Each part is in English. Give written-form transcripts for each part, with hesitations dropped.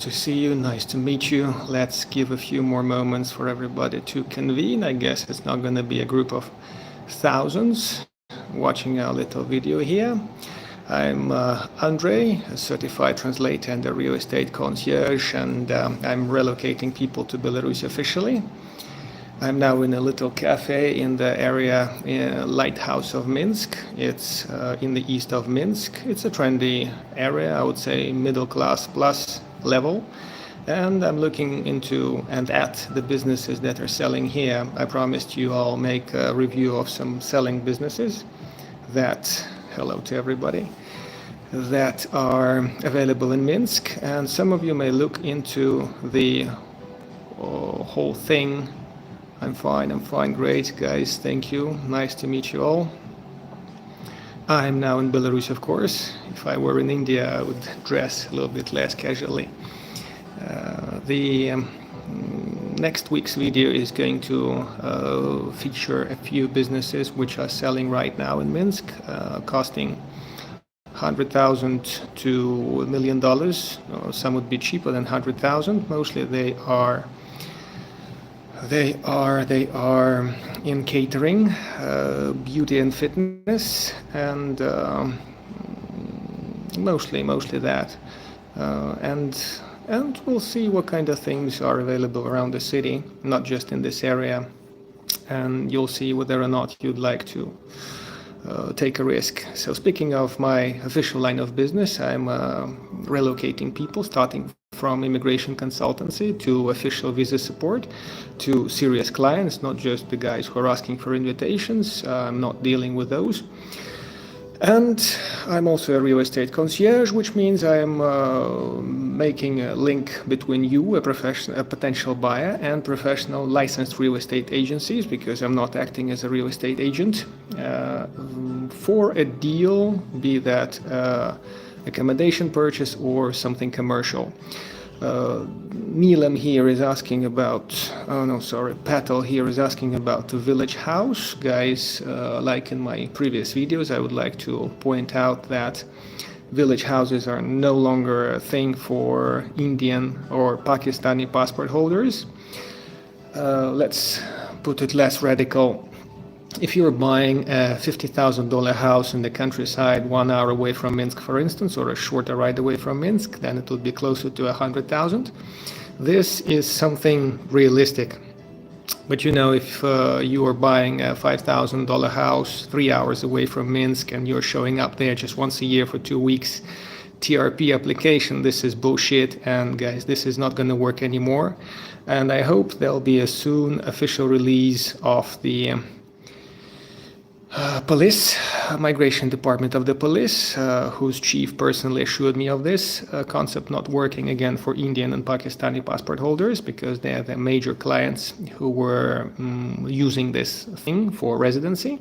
To see you, nice to meet you. Let's give a few more moments for everybody to convene. I guess it's not going to be a group of thousands watching our little video here. I'm Andre, a certified translator and a real estate concierge, and I'm relocating people to Belarus officially. I'm now in a little cafe in the area lighthouse of Minsk. It's in the east of Minsk. It's a trendy area, I would say middle class plus level. And I'm looking into and at the businesses that are selling here. I promised you I'll make a review of some selling businesses that, hello to everybody, that are available in Minsk. And some of you may look into the whole thing. I'm fine, great, guys, thank you, nice to meet you all. I'm now in Belarus, of course. If I were in India, I would dress a little bit less casually. The next week's video is going to feature a few businesses which are selling right now in Minsk, costing $100,000 to $1 million. Some would be cheaper than $100,000. Mostly they are in catering, beauty and fitness, and mostly that. And we'll see what kind of things are available around the city, not just in this area. And you'll see whether or not you'd like to take a risk. So speaking of my official line of business, I'm relocating people, starting from immigration consultancy to official visa support to serious clients, not just the guys who are asking for invitations. I'm not dealing with those. And I'm also a real estate concierge, which means I'm making a link between you, a potential buyer, and professional licensed real estate agencies, because I'm not acting as a real estate agent, for a deal, be that accommodation purchase or something commercial. Neelam here is asking about, Patel here is asking about the village house. Guys, like in my previous videos, I would like to point out that village houses are no longer a thing for Indian or Pakistani passport holders. Let's put it less radical. If you're buying a $50,000 house in the countryside 1 hour away from Minsk, for instance, or a shorter ride away from Minsk, then it will be closer to 100,000. This is something realistic. But you know, if you are buying a $5,000 house 3 hours away from Minsk and you're showing up there just once a year for 2 weeks, TRP application, this is bullshit. And guys, this is not going to work anymore. And I hope there'll be a soon official release of the police, migration department of the police, whose chief personally assured me of this concept not working again for Indian and Pakistani passport holders, because they are the major clients who were using this thing for residency.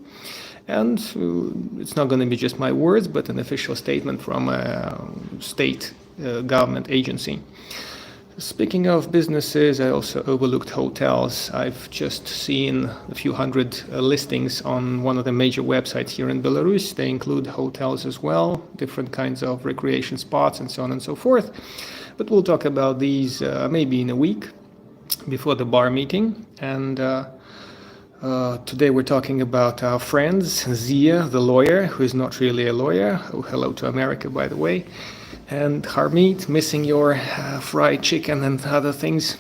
And it's not going to be just my words, but an official statement from a state government agency. Speaking of businesses, I also overlooked hotels. I've just seen a few hundred listings on one of the major websites here in Belarus. They include hotels as well, different kinds of recreation spots and so on and so forth. But we'll talk about these maybe in a week before the bar meeting. And today we're talking about our friends, Zia, the lawyer, who is not really a lawyer. Oh, hello to America, by the way. And Harmeet, missing your fried chicken and other things.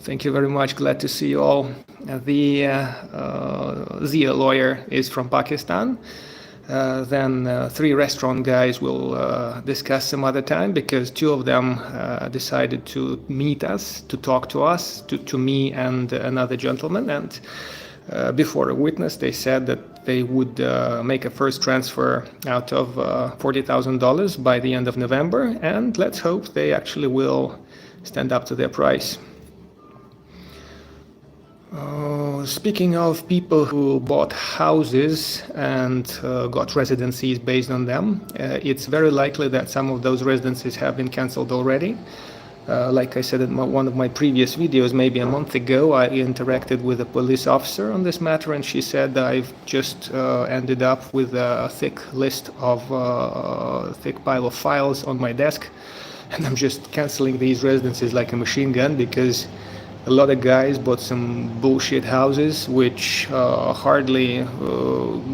Thank you very much. Glad to see you all. The Zia lawyer is from Pakistan. Then 3 restaurant guys will discuss some other time, because 2 of them decided to meet us, to talk to us, to me and another gentleman. And before a witness, they said that they would make a first transfer out of $40,000 by the end of November, and let's hope they actually will stand up to their price. Speaking of people who bought houses and got residencies based on them, it's very likely that some of those residencies have been cancelled already. Like I said in one of my previous videos, maybe a month ago, I interacted with a police officer on this matter, and she said I've just ended up with a thick pile of files on my desk and I'm just canceling these residencies like a machine gun, because a lot of guys bought some bullshit houses which are hardly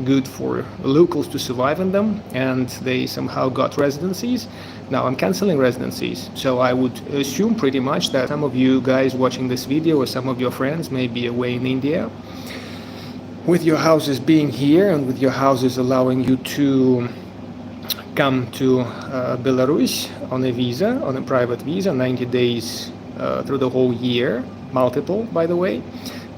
good for locals to survive in them, and they somehow got residencies. Now I'm canceling residencies, so I would assume pretty much that some of you guys watching this video or some of your friends may be away in India, with your houses being here and with your houses allowing you to come to Belarus on a visa, on a private visa, 90 days through the whole year, multiple by the way,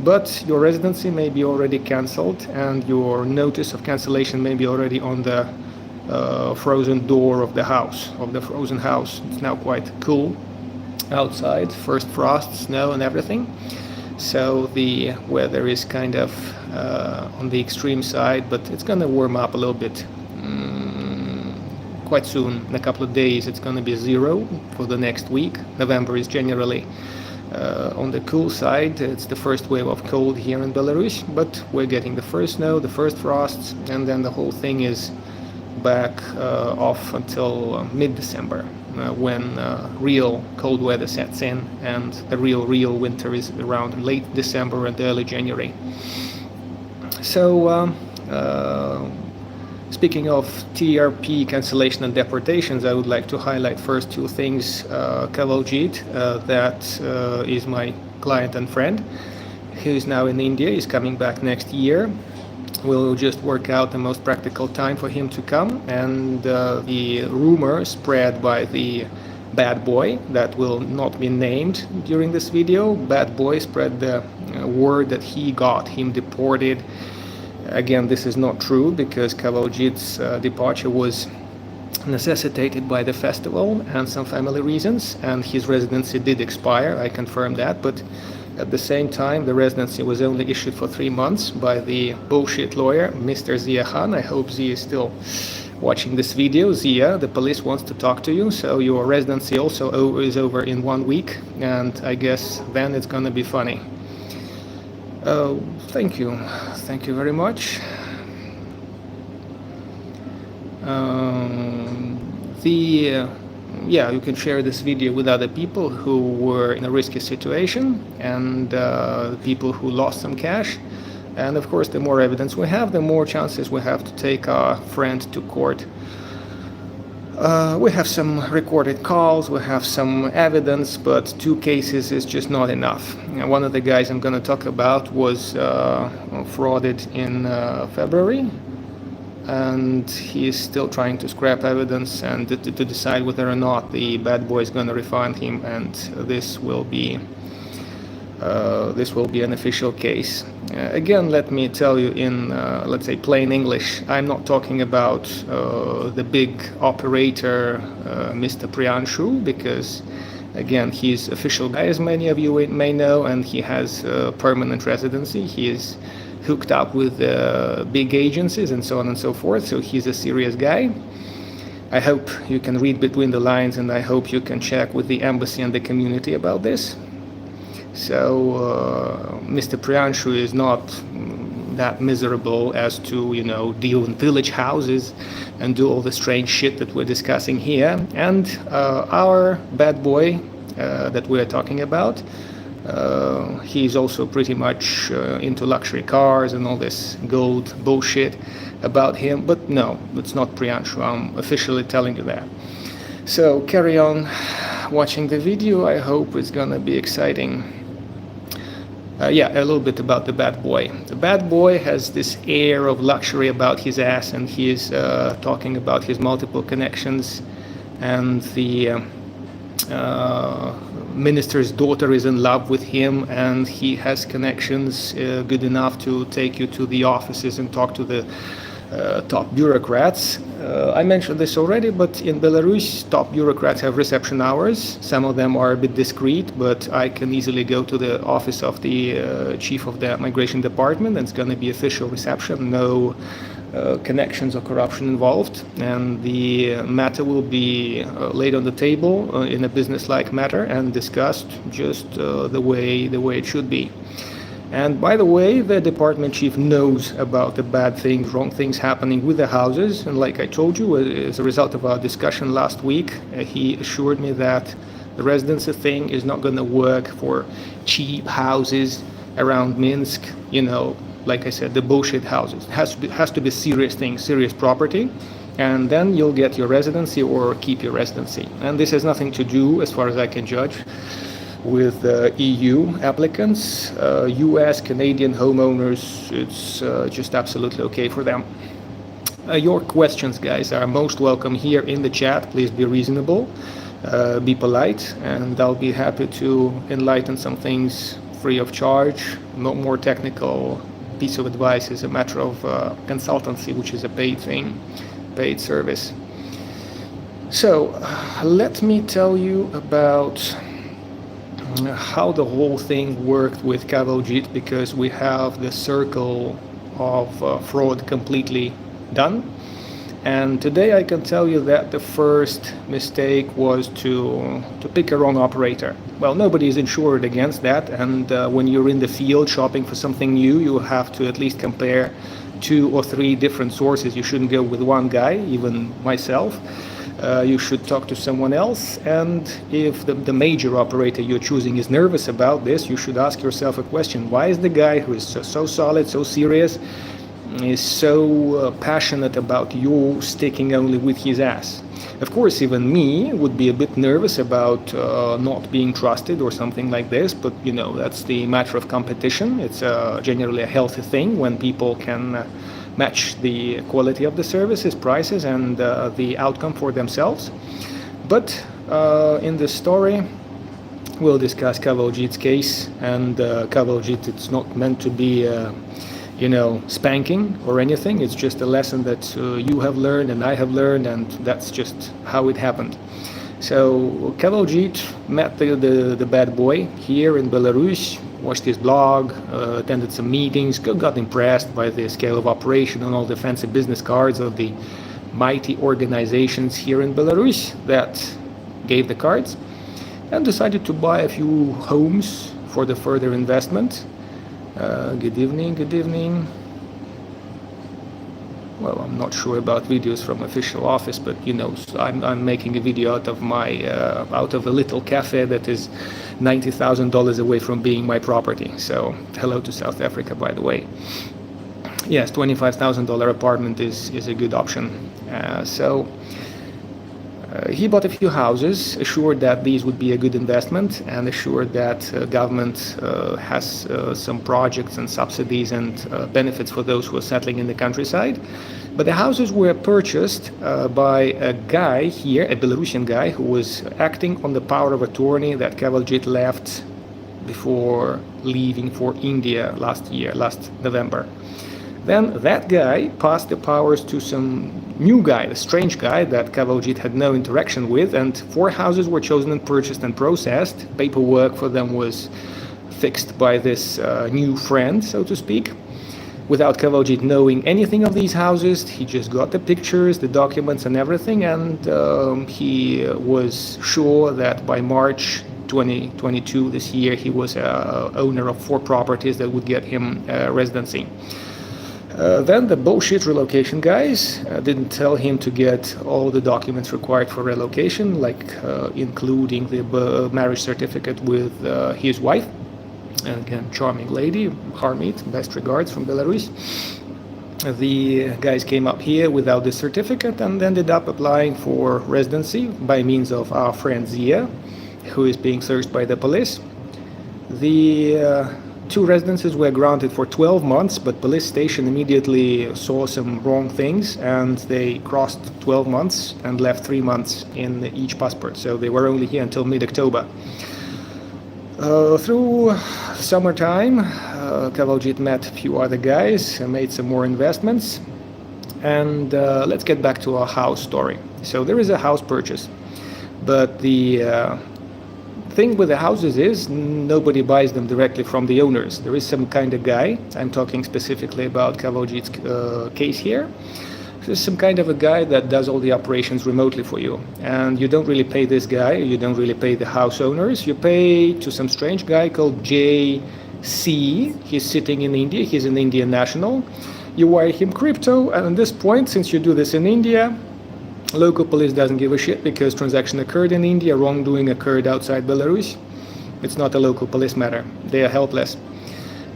but your residency may be already cancelled and your notice of cancellation may be already on the frozen door of the house, of the frozen house. It's now quite cool outside, first frost, snow and everything, so the weather is kind of on the extreme side, but it's gonna warm up a little bit quite soon. In a couple of days it's going to be 0 for the next week. November is generally on the cool side. It's the first wave of cold here in Belarus, but we're getting the first snow, the first frosts, and then the whole thing is back off until mid-December, when real cold weather sets in, and the real winter is around late December and early January. So speaking of TRP cancellation and deportations, I would like to highlight first two things. Kavaljit, that is my client and friend, who is now in India, is coming back next year. We'll just work out the most practical time for him to come, and the rumor spread by the bad boy that will not be named during this video. Bad boy spread the word that he got him deported. Again, this is not true, because Kavaljit's departure was necessitated by the festival and some family reasons, and his residency did expire, I confirm that, but at the same time the residency was only issued for 3 months by the bullshit lawyer, Mr. Zia Khan. I hope Zia is still watching this video. Zia, the police wants to talk to you, so your residency also is over in 1 week, and I guess then it's gonna be funny. Thank you very much. Yeah, you can share this video with other people who were in a risky situation, and people who lost some cash. And of course, the more evidence we have, the more chances we have to take our friend to court. We have some recorded calls, we have some evidence, but 2 cases is just not enough. One of the guys I'm going to talk about was frauded in February, and he is still trying to scrap evidence and to decide whether or not the bad boy is going to refund him, and this will be an official case. Again, let me tell you in, let's say, plain English, I'm not talking about the big operator, Mr. Priyanshu, because, again, he's official guy, as many of you may know, and he has permanent residency. He is hooked up with big agencies and so on and so forth, so he's a serious guy. I hope you can read between the lines, and I hope you can check with the embassy and the community about this. So Mr. Priyanshu is not that miserable as to, deal in village houses and do all the strange shit that we're discussing here. And our bad boy that we're talking about, he's also pretty much into luxury cars and all this gold bullshit about him. But no, it's not Priyanshu. I'm officially telling you that. So carry on watching the video. I hope it's gonna be exciting. Yeah, a little bit about the bad boy. The bad boy has this air of luxury about his ass, and he is talking about his multiple connections, and the minister's daughter is in love with him, and he has connections good enough to take you to the offices and talk to the top bureaucrats. I mentioned this already, but in Belarus, top bureaucrats have reception hours. Some of them are a bit discreet, but I can easily go to the office of the chief of the migration department, and it's going to be official reception, no connections or corruption involved, and the matter will be laid on the table in a business-like matter and discussed just the way it should be. And by the way, the department chief knows about the bad things, wrong things happening with the houses. And like I told you, as a result of our discussion last week, he assured me that the residency thing is not going to work for cheap houses around Minsk, like I said, the bullshit houses. It has to be serious things, serious property, and then you'll get your residency or keep your residency. And this has nothing to do, as far as I can judge, with EU applicants. US, Canadian homeowners, it's just absolutely okay for them. Your questions, guys, are most welcome here in the chat. Please be reasonable, be polite, and I'll be happy to enlighten some things free of charge. No more technical piece of advice is a matter of consultancy, which is a paid thing, paid service. So let me tell you about how the whole thing worked with Kavaljit, because we have the circle of fraud completely done. And today I can tell you that the first mistake was to pick a wrong operator. Well, nobody is insured against that, and when you're in the field shopping for something new, you have to at least compare 2 or 3 different sources. You shouldn't go with one guy, even myself. You should talk to someone else, and if the major operator you're choosing is nervous about this, you should ask yourself a question. Why is the guy who is so solid, so serious, is so passionate about you sticking only with his ass? Of course, even me would be a bit nervous about not being trusted or something like this, but that's the matter of competition. It's generally a healthy thing when people can match the quality of the services, prices, and the outcome for themselves. But in this story, we'll discuss Kavaljit's case, and Kavaljit, it's not meant to be spanking or anything. It's just a lesson that you have learned and I have learned, and that's just how it happened. So Kavaljit met the bad boy here in Belarus, watched his blog, attended some meetings, got impressed by the scale of operation and all the fancy business cards of the mighty organizations here in Belarus that gave the cards, and decided to buy a few homes for the further investment. Good evening, good evening. Well, I'm not sure about videos from official office, but I'm making a video out of a little cafe that is $90,000 away from being my property. So hello to South Africa, by the way. Yes, $25,000 apartment is a good option. He bought a few houses, assured that these would be a good investment, and assured that government has some projects and subsidies and benefits for those who are settling in the countryside. But the houses were purchased by a guy here, a Belarusian guy, who was acting on the power of attorney that Kavaljit left before leaving for India last November. Then that guy passed the powers to some new guy, a strange guy that Kavaljit had no interaction with, and 4 houses were chosen and purchased and processed. Paperwork for them was fixed by this new friend, so to speak. Without Kavaljit knowing anything of these houses, he just got the pictures, the documents and everything, and he was sure that by March 2022, this year, he was owner of 4 properties that would get him residency. Then the bullshit relocation guys didn't tell him to get all the documents required for relocation, like including the marriage certificate with his wife. And again, charming lady, Harmeet, best regards from Belarus. The guys came up here without the certificate and ended up applying for residency by means of our friend Zia, who is being searched by the police. The 2 residences were granted for 12 months, but police station immediately saw some wrong things, and they crossed 12 months and left 3 months in each passport. So they were only here until mid-October. Through summertime, Kavaljit met a few other guys and made some more investments. And let's get back to our house story. So there is a house purchase, but the thing with the houses is nobody buys them directly from the owners. There is some kind of guy, I'm talking specifically about Kavaljit's case here. There's some kind of a guy that does all the operations remotely for you, and you don't really pay this guy, you don't really pay the house owners, you pay to some strange guy called C, he's sitting in India, he's an Indian national. You wire him crypto, and at this point, since you do this in India, local police doesn't give a shit because transaction occurred in India, wrongdoing occurred outside Belarus. It's not a local police matter. They are helpless.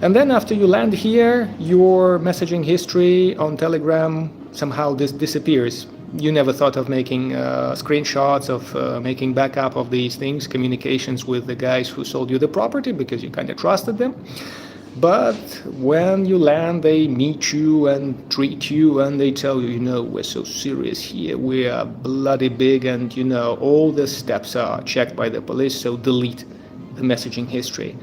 And then after you land here, your messaging history on Telegram somehow disappears. You never thought of making screenshots, of making backup of these things, communications with the guys who sold you the property because you kind of trusted them. But when you land, they meet you and treat you, and they tell you, we're so serious here, we are bloody big, and all the steps are checked by the police, so delete the messaging history.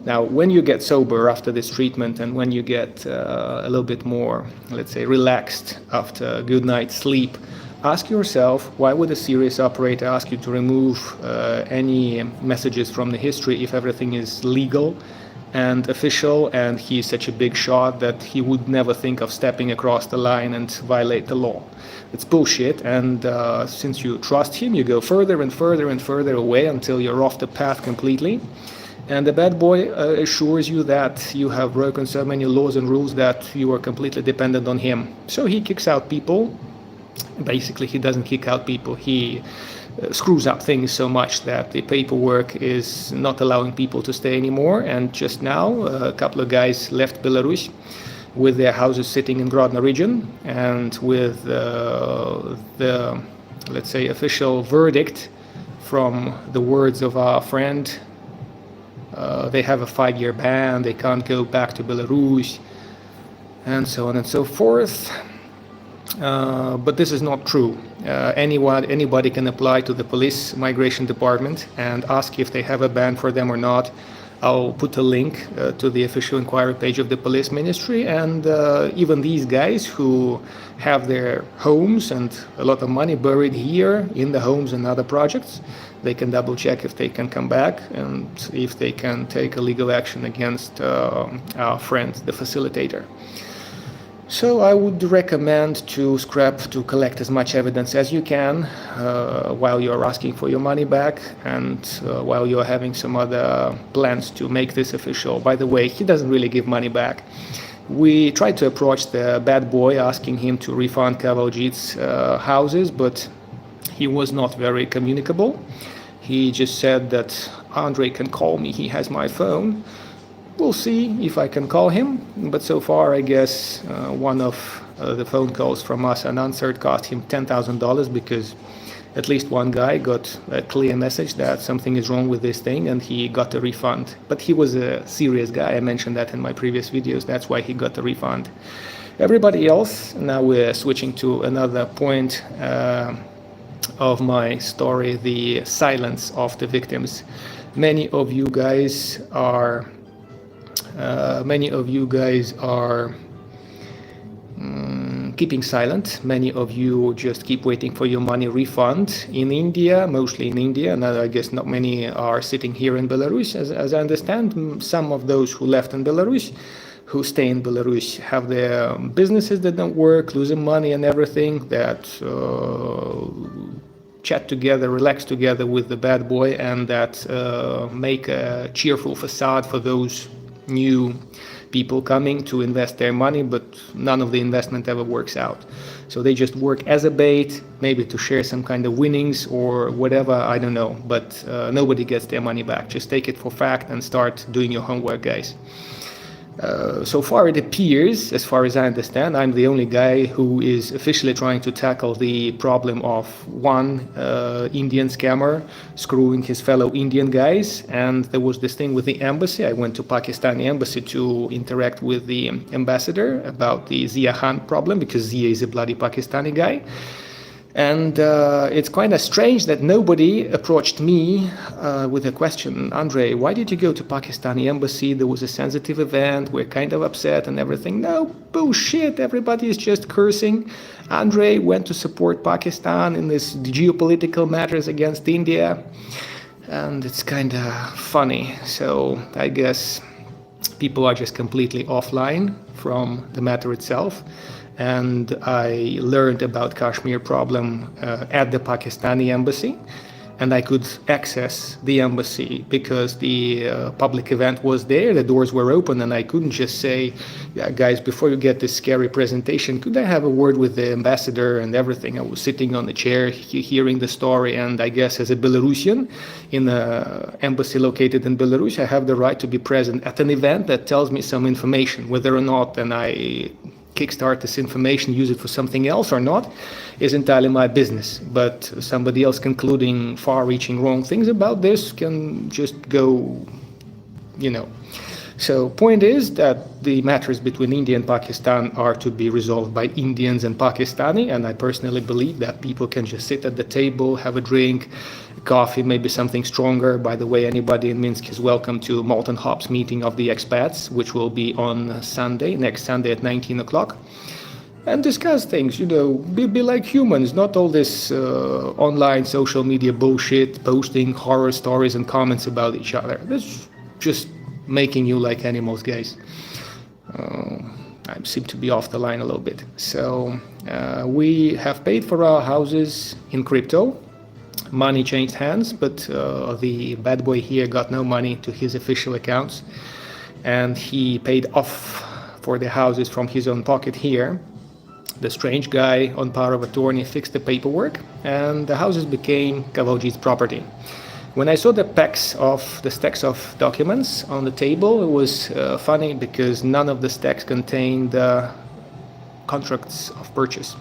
Now, when you get sober after this treatment, and when you get a little bit more, let's say, relaxed after a good night's sleep, ask yourself, why would a serious operator ask you to remove any messages from the history if everything is legal and official, and he's such a big shot that he would never think of stepping across the line and violate the law? It's bullshit, and since you trust him, you go further and further and further away until you're off the path completely. And the bad boy assures you that you have broken so many laws and rules that you are completely dependent on him. So he kicks out people. Basically, he doesn't kick out people. He screws up things so much that the paperwork is not allowing people to stay anymore. And just now, a couple of guys left Belarus with their houses sitting in Grodno region, and with the, let's say, official verdict from the words of our friend. They have a 5-year ban, they can't go back to Belarus, and so on and so forth. But this is not true. Anybody can apply to the police migration department and ask if they have a ban for them or not. I'll put a link to the official inquiry page of the police ministry, and even these guys who have their homes and a lot of money buried here in the homes and other projects, they can double check if they can come back and if they can take a legal action against our friend, the facilitator. So I would recommend to collect as much evidence as you can while you're asking for your money back, and while you're having some other plans to make this official. By the way, he doesn't really give money back. We tried to approach the bad boy asking him to refund Kavaljit's houses, but he was not very communicable. He just said that Andrei can call me, he has my phone. We'll see if I can call him, but so far I guess one of the phone calls from us unanswered cost him $10,000, because at least one guy got a clear message that something is wrong with this thing, and he got a refund. But he was a serious guy, I mentioned that in my previous videos, that's why he got the refund. Everybody else, now we're switching to another point of my story, the silence of the victims. Many of you guys are keeping silent. Many of you just keep waiting for your money refund in India, mostly in India, and I guess not many are sitting here in Belarus. As I understand, some of those who left in Belarus, who stay in Belarus, have their businesses that don't work, losing money and everything, that chat together, relax together with the bad boy, and that make a cheerful facade for those new people coming to invest their money, but none of the investment ever works out. So they just work as a bait, maybe to share some kind of winnings or whatever, I don't know, but nobody gets their money back. Just take it for fact and start doing your homework, guys. So far it appears, as far as I understand, I'm the only guy who is officially trying to tackle the problem of one Indian scammer screwing his fellow Indian guys. And there was this thing with the embassy. I went to Pakistani embassy to interact with the ambassador about the Zia Khan problem, because Zia is a bloody Pakistani guy. And it's kind of strange that nobody approached me with a question, Andrei, why did you go to Pakistani embassy? There was a sensitive event, we're kind of upset and everything. No, bullshit, everybody is just cursing. Andrei went to support Pakistan in this geopolitical matters against India. And it's kind of funny. So I guess people are just completely offline from the matter itself. And I learned about Kashmir problem at the Pakistani embassy. and I could access the embassy because the public event was there, the doors were open, and I couldn't just say, yeah, guys, before you get this scary presentation, could I have a word with the ambassador and everything? I was sitting on the chair hearing the story, and I guess as a Belarusian in an embassy located in Belarus, I have the right to be present at an event that tells me some information. Whether or not then I kickstart this information, use it for something else or not, is entirely my business. But somebody else concluding far-reaching wrong things about this can just go, So point is that the matters between India and Pakistan are to be resolved by Indians and Pakistani, and I personally believe that people can just sit at the table, have a drink, coffee, maybe something stronger. By the way, anybody in Minsk is welcome to Malt and Hops meeting of the expats, which will be on Sunday, next Sunday at 19 o'clock. And discuss things, be like humans, not all this online social media bullshit, posting horror stories and comments about each other. That's just making you like animals, guys. I seem to be off the line a little bit. So we have paid for our houses in crypto. Money changed hands, but the bad boy here got no money to his official accounts, and he paid off for the houses from his own pocket here. The strange guy on power of attorney fixed the paperwork, and the houses became Kavaljit's property. When I saw the stacks of documents on the table, it was funny because none of the stacks contained contracts of purchase.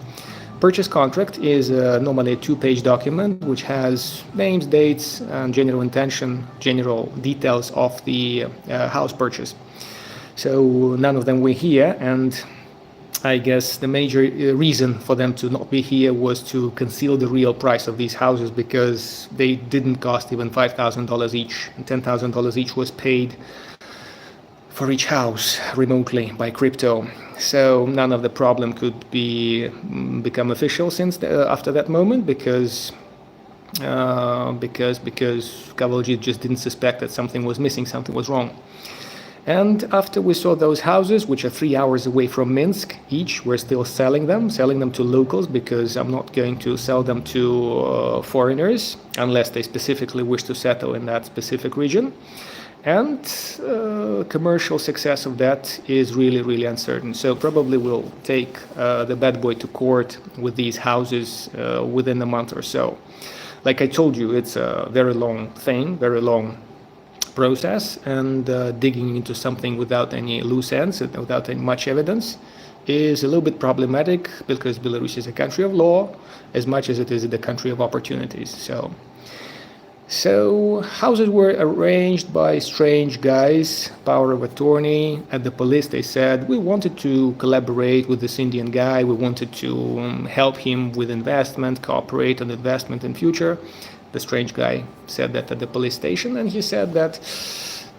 Purchase contract is normally a 2-page document which has names, dates, and general intention, general details of the house purchase. So none of them were here, and I guess the major reason for them to not be here was to conceal the real price of these houses, because they didn't cost even $5,000 each, and $10,000 each was paid for each house remotely by crypto. So none of the problem could become official after that moment, because Kavaljit just didn't suspect that something was missing, something was wrong. And after we saw those houses, which are 3 hours away from Minsk each, we're still selling them to locals, because I'm not going to sell them to foreigners unless they specifically wish to settle in that specific region. And commercial success of that is really, really uncertain. So probably we'll take the bad boy to court with these houses within a month or so. Like I told you, it's a very long thing, very long process, and digging into something without any loose ends and without any much evidence is a little bit problematic, because Belarus is a country of law as much as it is the country of opportunities. So houses were arranged by strange guys, power of attorney. At the police, they said, we wanted to collaborate with this Indian guy, we wanted to help him with investment, cooperate on investment in future. The strange guy said that at the police station, and he said that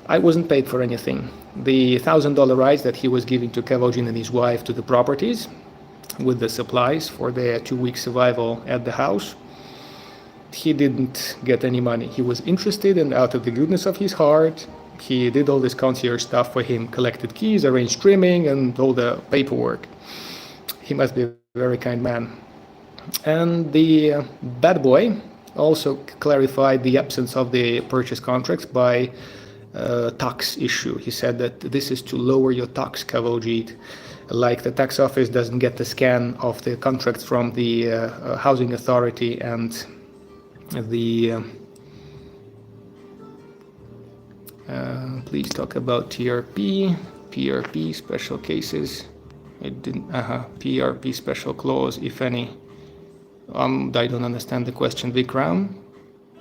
I wasn't paid for anything. The $1,000 rights that he was giving to Kavaljit and his wife to the properties with the supplies for their 2-week survival at the house, he didn't get any money. He was interested, and out of the goodness of his heart, he did all this concierge stuff for him, collected keys, arranged streaming, and all the paperwork. He must be a very kind man. And the bad boy also clarified the absence of the purchase contracts by tax issue. He said that this is to lower your tax, Kavaljit. Like the tax office doesn't get the scan of the contracts from the housing authority and the please talk about PRP special cases. It didn't. PRP special clause, if any. I don't understand the question, Vikram.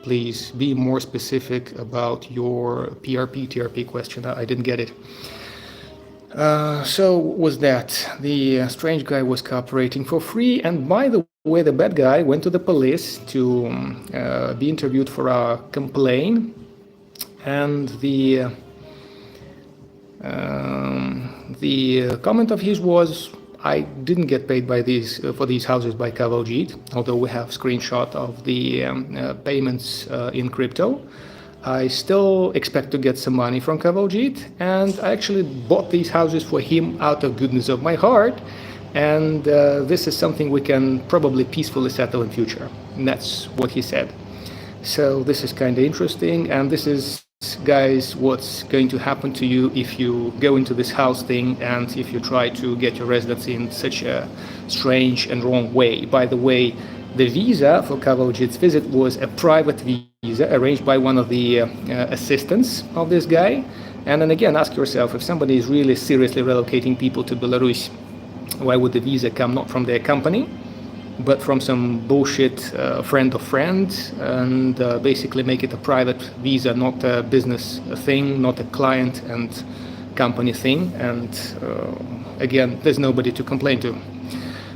Please be more specific about your TRP question. I didn't get it. So was that. The strange guy was cooperating for free, and by the way, the bad guy went to the police to be interviewed for a complaint, and the comment of his was, I didn't get paid for these houses by Kavaljit, although we have screenshot of the payments in crypto. I still expect to get some money from Kavaljit, and I actually bought these houses for him out of goodness of my heart, and this is something we can probably peacefully settle in future. And that's what he said. So this is kind of interesting, and this is, guys, what's going to happen to you if you go into this house thing and if you try to get your residency in such a strange and wrong way. By the way, the visa for Kavaljit's visit was a private visa arranged by one of the assistants of this guy. And then again, ask yourself, if somebody is really seriously relocating people to Belarus, why would the visa come not from their company, but from some bullshit friend of friend, and basically make it a private visa, not a business thing, not a client and company thing. And again, there's nobody to complain to.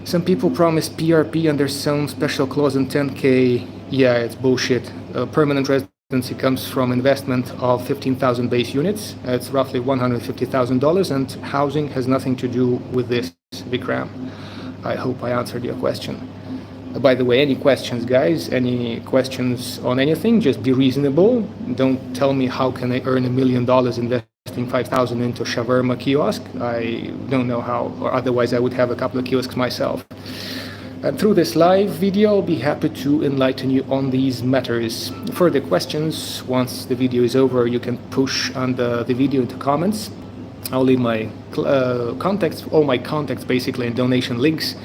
Some people promise PRP and there's some special clause in 10K. Yeah, it's bullshit. Permanent residency comes from investment of 15,000 base units. It's roughly $150,000, and housing has nothing to do with this, Vikram. I hope I answered your question. By the way, any questions, guys? Any questions on anything? Just be reasonable. Don't tell me how can I earn $1 million investing 5,000 into shawarma kiosk. I don't know how, or otherwise I would have a couple of kiosks myself. And through this live video, I'll be happy to enlighten you on these matters. Further questions, once the video is over, you can push on the video into comments. I'll leave my contacts, all my contacts basically, and donation links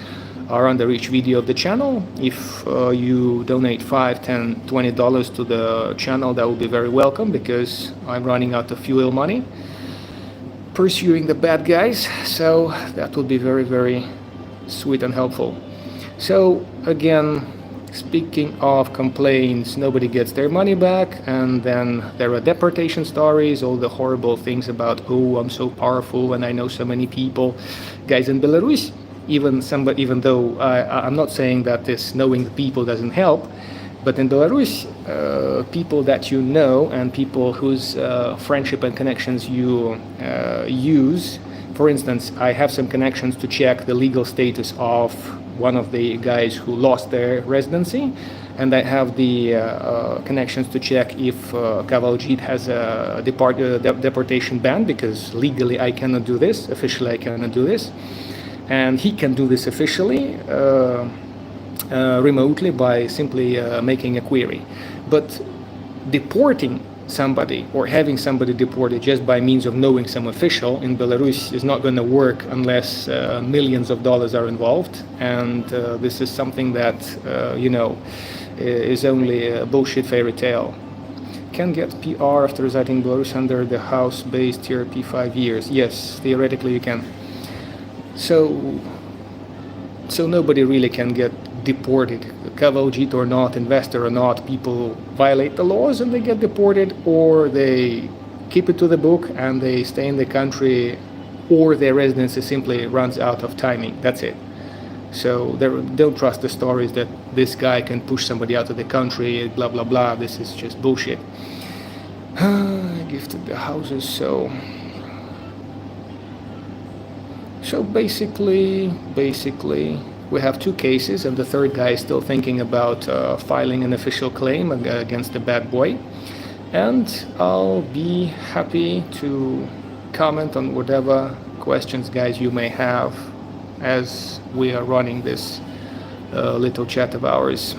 are under each video of the channel. If you donate $5, $10, $20 to the channel, that will be very welcome, because I'm running out of fuel money pursuing the bad guys. So that would be very, very sweet and helpful. So again, speaking of complaints, nobody gets their money back, and then there are deportation stories, all the horrible things about, oh, I'm so powerful and I know so many people. Guys, in Belarus, even though I'm not saying that this knowing the people doesn't help, but in Belarus, people that you know and people whose friendship and connections you use, for instance, I have some connections to check the legal status of one of the guys who lost their residency, and I have the connections to check if Kavaljit has a deportation ban, because legally I cannot do this, officially I cannot do this. And he can do this officially, remotely, by simply making a query. But deporting somebody or having somebody deported just by means of knowing some official in Belarus is not going to work unless millions of dollars are involved. And this is something that, is only a bullshit fairy tale. Can get PR after residing in Belarus under the house-based TRP 5 years. Yes, theoretically you can. So nobody really can get deported. Kavaljit or not, investor or not, people violate the laws and they get deported, or they keep it to the book and they stay in the country, or their residency simply runs out of timing. That's it. So don't trust the stories that this guy can push somebody out of the country, blah, blah, blah. This is just bullshit. Gifted the houses, so basically we have two cases, and the third guy is still thinking about filing an official claim against the bad boy. And I'll be happy to comment on whatever questions, guys, you may have as we are running this little chat of ours.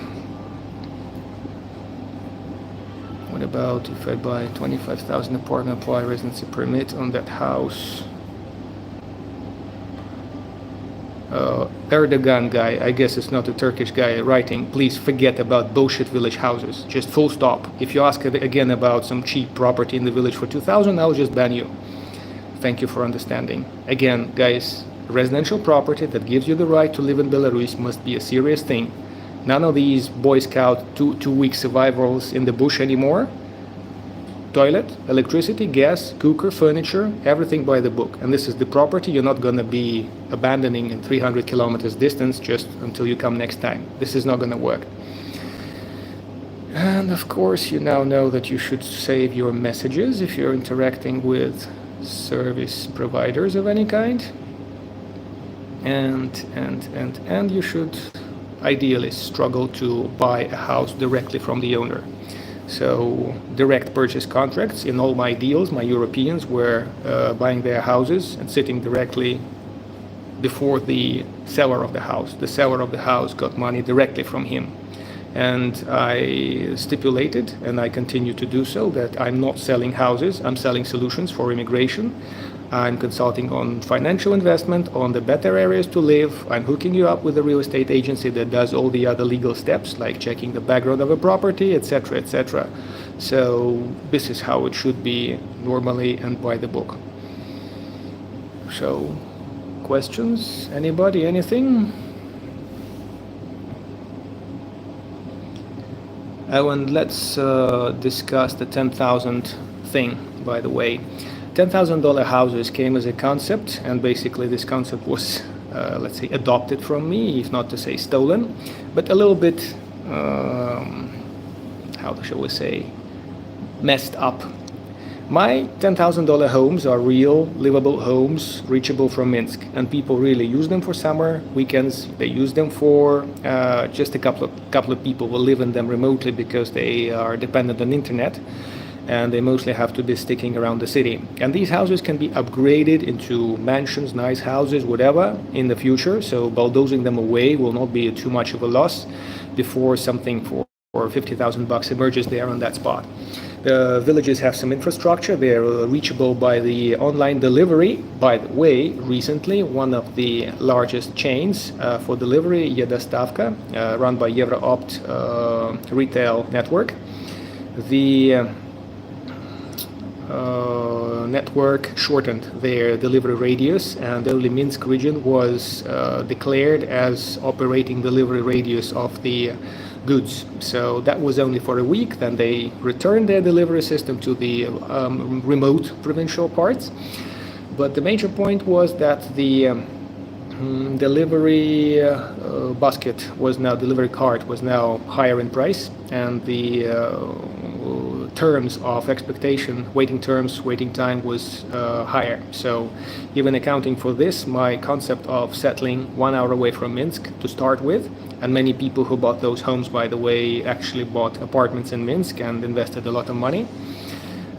What about if I buy 25,000 apartment, apply residency permit on that house? Erdogan guy, I guess it's not a Turkish guy, writing, please forget about bullshit village houses. Just full stop. If you ask again about some cheap property in the village for 2,000, I'll just ban you. Thank you for understanding. Again, guys, residential property that gives you the right to live in Belarus must be a serious thing. None of these Boy Scout two-week survivals in the bush anymore. Toilet, electricity, gas, cooker, furniture, everything by the book. And this is the property you're not going to be abandoning in 300 kilometers distance just until you come next time. This is not going to work. And of course, you now know that you should save your messages if you're interacting with service providers of any kind. And you should ideally struggle to buy a house directly from the owner. So direct purchase contracts in all my deals, my Europeans were buying their houses and sitting directly before the seller of the house. The seller of the house got money directly from him. And I stipulated, and I continue to do so, that I'm not selling houses, I'm selling solutions for immigration. I'm consulting on financial investment, on the better areas to live. I'm hooking you up with a real estate agency that does all the other legal steps, like checking the background of a property, etc., etc. So this is how it should be normally and by the book. So, questions? Anybody? Anything? Oh, and let's discuss the 10,000 thing, by the way. $10,000 houses came as a concept, and basically this concept was, let's say, adopted from me, if not to say stolen, but a little bit, how shall we say, messed up. My $10,000 homes are real, livable homes, reachable from Minsk, and people really use them for summer, weekends. They use them for just a couple of people will live in them remotely because they are dependent on internet, and they mostly have to be sticking around the city. And these houses can be upgraded into mansions, nice houses, whatever, in the future. So bulldozing them away will not be too much of a loss before something for $50,000 emerges there on that spot. The villages have some infrastructure. They are reachable by the online delivery. By the way, recently, one of the largest chains for delivery, Yedostavka, run by Euroopt retail network. The network shortened their delivery radius, and only Minsk region was declared as operating delivery radius of the goods. So that was only for a week. Then they returned their delivery system to the remote provincial parts. But the major point was that the delivery delivery cart was now higher in price, and the terms of expectation, waiting time was higher. So even accounting for this, my concept of settling 1 hour away from Minsk to start with, and many people who bought those homes, by the way, actually bought apartments in Minsk and invested a lot of money.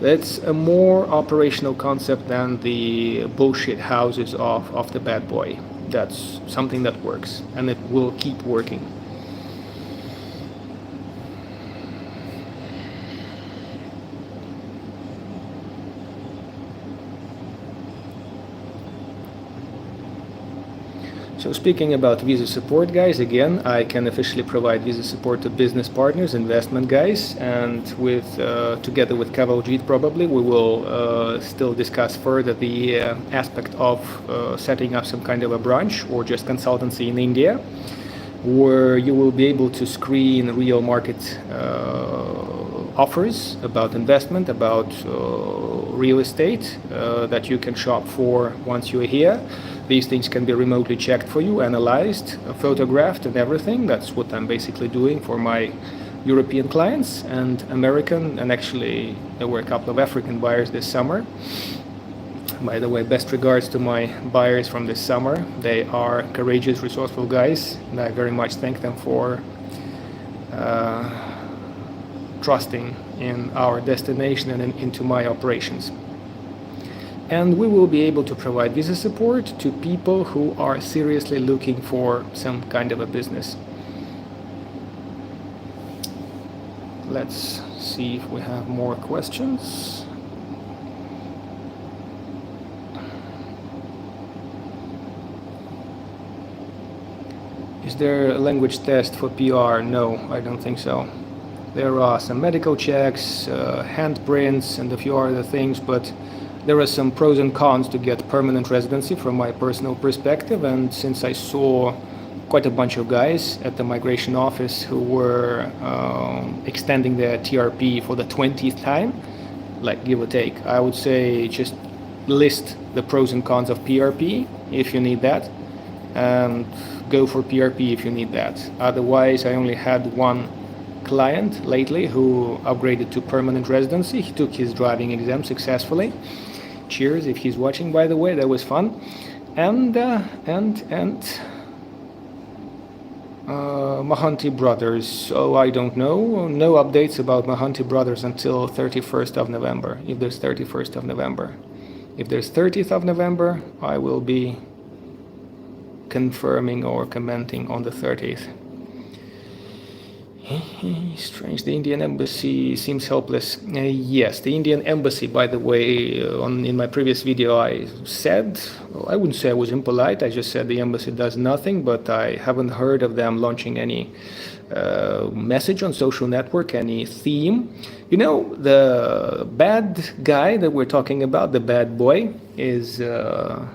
That's a more operational concept than the bullshit houses of the bad boy. That's something that works, and it will keep working. So speaking about visa support, guys, again, I can officially provide visa support to business partners, investment guys, and with together with Kavaljeet probably, we will still discuss further the aspect of setting up some kind of a branch or just consultancy in India, where you will be able to screen real market offers about investment, about real estate that you can shop for once you're here. These things can be remotely checked for you, analyzed, photographed, and everything. That's what I'm basically doing for my European clients and American, and actually there were a couple of African buyers this summer. By the way, best regards to my buyers from this summer. They are courageous, resourceful guys, and I very much thank them for trusting in our destination and into my operations. And we will be able to provide visa support to people who are seriously looking for some kind of a business. Let's see if we have more questions. Is there a language test for PR? No, I don't think so. There are some medical checks, handprints, and a few other things, but there are some pros and cons to get permanent residency from my personal perspective, and since I saw quite a bunch of guys at the migration office who were extending their TRP for the 20th time, like give or take, I would say just list the pros and cons of PRP if you need that, and go for PRP if you need that. Otherwise, I only had one client lately who upgraded to permanent residency. He took his driving exam successfully. Cheers if he's watching, by the way, that was fun. And Mahanti Brothers, so I don't know. No updates about Mahanti Brothers until 31st of November, if there's 31st of November. If there's 30th of November, I will be confirming or commenting on the 30th. Strange, the Indian embassy seems helpless. Yes, the Indian embassy, by the way, in my previous video I said, well, I wouldn't say I was impolite, I just said the embassy does nothing, but I haven't heard of them launching any message on social network, any theme. You know, the bad guy that we're talking about, the bad boy, is a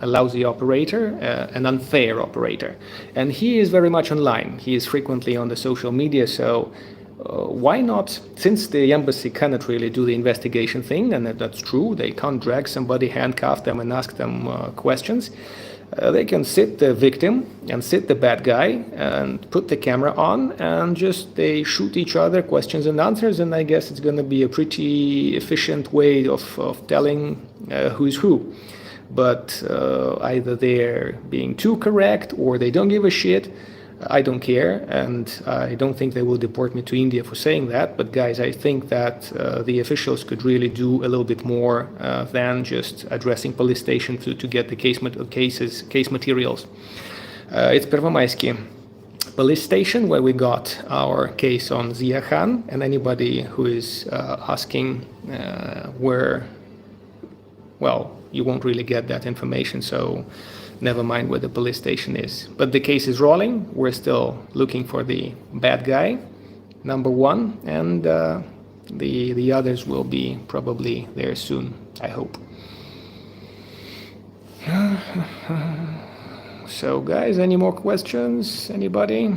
lousy operator, an unfair operator. And he is very much online. He is frequently on the social media, so why not, since the embassy cannot really do the investigation thing, and that's true, they can't drag somebody, handcuff them and ask them questions, they can sit the victim and sit the bad guy and put the camera on and just they shoot each other questions and answers, and I guess it's going to be a pretty efficient way of telling who's who. But either they're being too correct or they don't give a shit. I don't care, and I don't think they will deport me to India for saying that. But guys, I think that the officials could really do a little bit more than just addressing police station to get the case materials. It's Pervomaisky police station where we got our case on Zia Khan, and anybody who is asking where, well, you won't really get that information, so never mind where the police station is. But the case is rolling. We're still looking for the bad guy, number one, and the others will be probably there soon, I hope. So guys, any more questions? Anybody?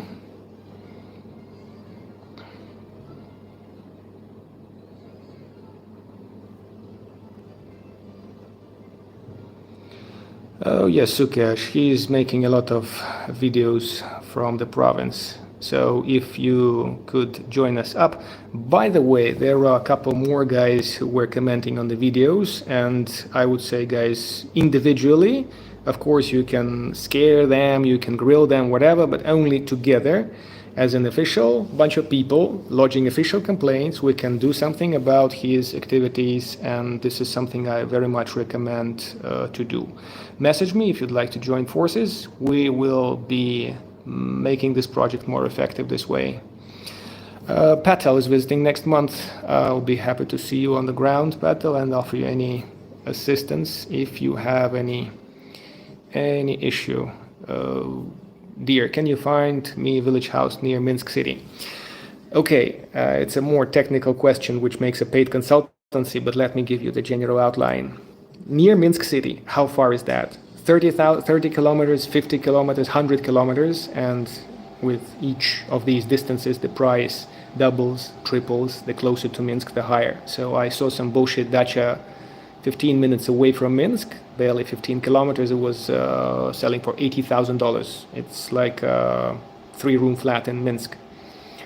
Oh yes, Sukesh, he's making a lot of videos from the province. So if you could join us up. By the way, there are a couple more guys who were commenting on the videos, and I would say, guys, individually, of course you can scare them, you can grill them, whatever, but only together. As an official, bunch of people lodging official complaints, we can do something about his activities, and this is something I very much recommend to do. Message me if you'd like to join forces. We will be making this project more effective this way. Patel is visiting next month. I'll be happy to see you on the ground, Patel, and offer you any assistance if you have any issue. Dear, can you find me a village house near Minsk city? Okay, it's a more technical question which makes a paid consultancy, but let me give you the general outline. Near Minsk city, how far is that? 30 kilometers, 50 kilometers, 100 kilometers, and with each of these distances the price doubles, triples. The closer to Minsk, the higher. So I saw some bullshit dacha 15 minutes away from Minsk, barely 15 kilometers, it was selling for $80,000. It's like a 3-room flat in Minsk.